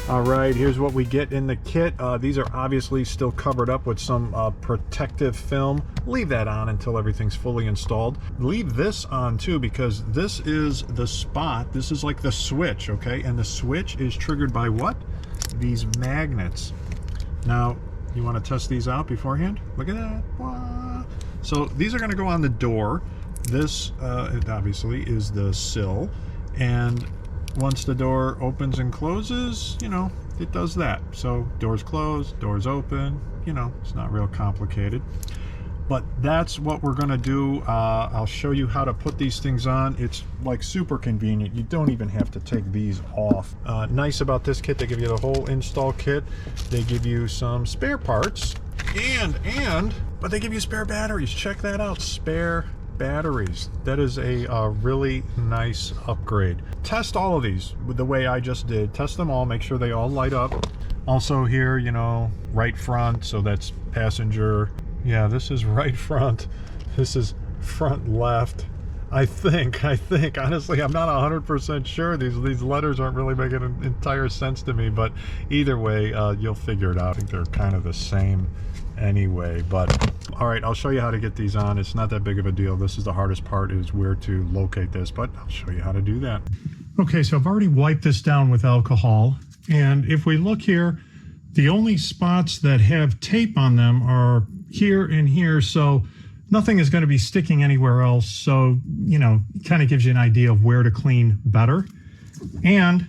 All right, here's what we get in the kit. These are obviously still covered up with some protective film. Leave that on until everything's fully installed. Leave this on too, because this is the spot. This is like the switch, okay? And the switch is triggered by what? These magnets. Now, you want to test these out beforehand? Look at that. Wow. So these are going to go on the door. This, obviously, is the sill. And once the door opens and closes, you know, it does that. So doors close, doors open, you know, it's not real complicated. But that's what we're gonna do. I'll show you how to put these things on. It's like super convenient. You don't even have to take these off. Nice about this kit, they give you the whole install kit. They give you some spare parts but they give you spare batteries. Check that out, spare batteries. That is a really nice upgrade. Test all of these the way I just did. Test them all, make sure they all light up. Also here, you know, right front, so that's passenger. Yeah, this is right front. This is front left. I think, honestly, I'm not 100% sure. These letters aren't really making entire sense to me, but either way, you'll figure it out. I think they're kind of the same anyway. But all right, I'll show you how to get these on. It's not that big of a deal. This is the hardest part, is where to locate this, but I'll show you how to do that. Okay, so I've already wiped this down with alcohol, and if we look here, the only spots that have tape on them are here and here, so nothing is going to be sticking anywhere else. So, you know, it kind of gives you an idea of where to clean better. And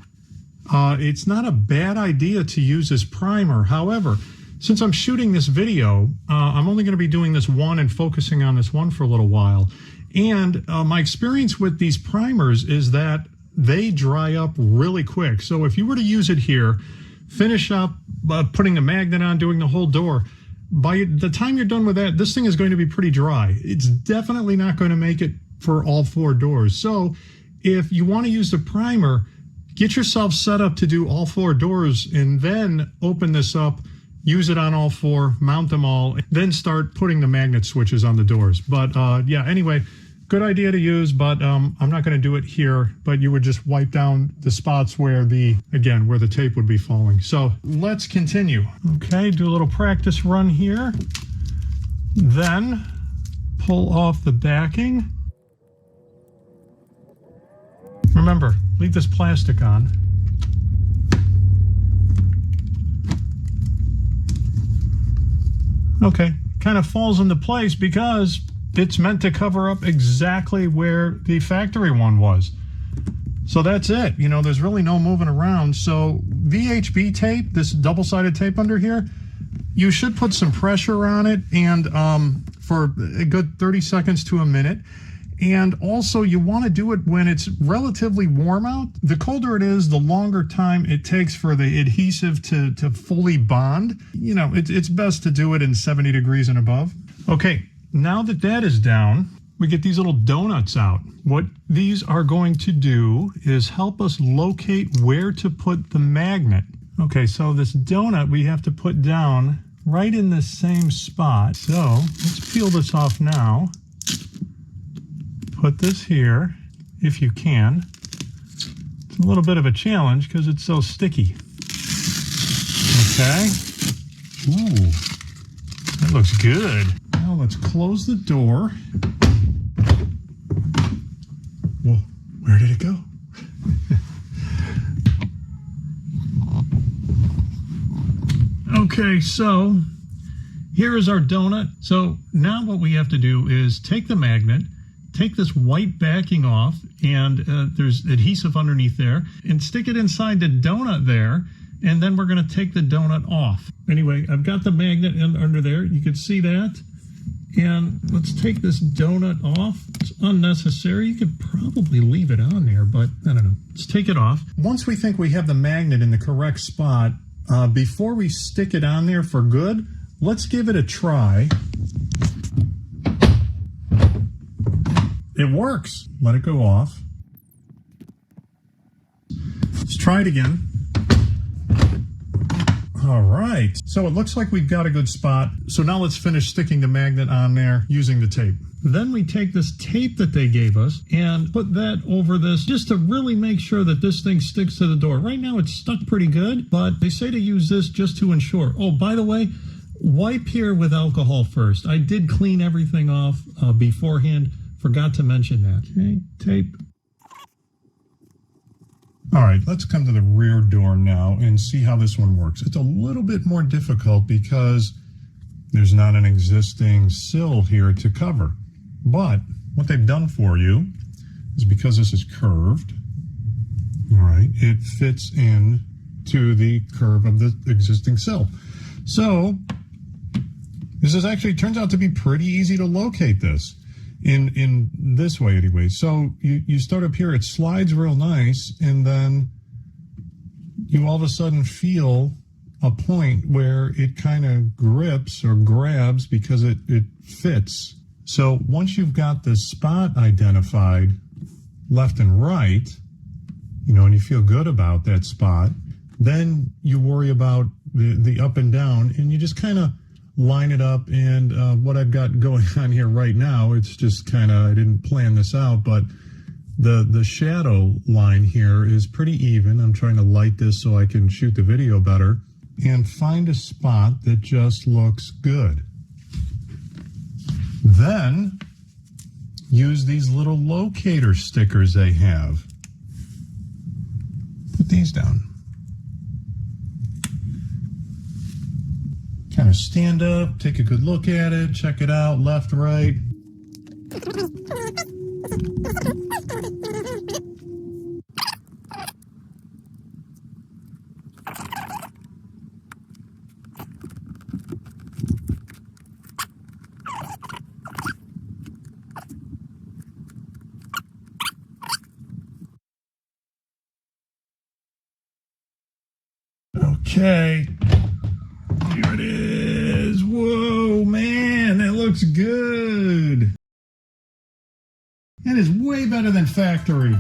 it's not a bad idea to use this primer. However, since I'm shooting this video, I'm only going to be doing this one and focusing on this one for a little while. And my experience with these primers is that they dry up really quick. So if you were to use it here, finish up putting a magnet on, doing the whole door, by the time you're done with that, this thing is going to be pretty dry. It's definitely not going to make it for all 4 doors. So if you want to use the primer, get yourself set up to do all 4 doors and then open this up, use it on all 4, mount them all, then start putting the magnet switches on the doors. But yeah, anyway, good idea to use, but I'm not going to do it here, but you would just wipe down the spots where where the tape would be falling. So let's continue. Okay, do a little practice run here. Then pull off the backing. Remember, leave this plastic on. Okay, kind of falls into place because it's meant to cover up exactly where the factory one was. So that's it. You know, there's really no moving around. So VHB tape, this double-sided tape under here, you should put some pressure on it, and for a good 30 seconds to a minute. And also you want to do it when it's relatively warm out. The colder it is, the longer time it takes for the adhesive to fully bond. You know, it's best to do it in 70 degrees and above. Okay. Now that that is down, we get these little donuts out. What these are going to do is help us locate where to put the magnet. Okay, so this donut we have to put down right in the same spot. So let's peel this off now. Put this here, if you can. It's a little bit of a challenge because it's so sticky. Okay. Ooh, that looks good. Now let's close the door. Whoa, where did it go? Okay, so here is our donut. So now what we have to do is take the magnet, take this white backing off, and there's adhesive underneath there, and stick it inside the donut there, and then we're going to take the donut off. Anyway, I've got the magnet under there. You can see that. And let's take this donut off. It's unnecessary. You could probably leave it on there, but I don't know. Let's take it off. Once we think we have the magnet in the correct spot, before we stick it on there for good, let's give it a try. It works. Let it go off. Let's try it again. All right. So it looks like we've got a good spot. So now let's finish sticking the magnet on there using the tape. Then we take this tape that they gave us and put that over this just to really make sure that this thing sticks to the door. Right now it's stuck pretty good, but they say to use this just to ensure. Oh, by the way, wipe here with alcohol first. I did clean everything off beforehand. Forgot to mention that. Okay, tape. All right, let's come to the rear door now and see how this one works. It's a little bit more difficult because there's not an existing sill here to cover. But what they've done for you is, because this is curved, all right, it fits in to the curve of the existing sill. So this is actually, turns out to be pretty easy to locate this. In this way anyway. So you start up here, it slides real nice, and then you all of a sudden feel a point where it kind of grips or grabs because it fits. So once you've got the spot identified left and right, you know, and you feel good about that spot, then you worry about the up and down, and you just kind of line it up. And what I've got going on here right now, it's just kind of, I didn't plan this out, but the shadow line here is pretty even. I'm trying to light this so I can shoot the video better and find a spot that just looks good. Then use these little locator stickers they have. Put these down. Kind of stand up, take a good look at it, check it out, left, right. Okay. Here it is. Whoa, man, that looks good. That is way better than factory.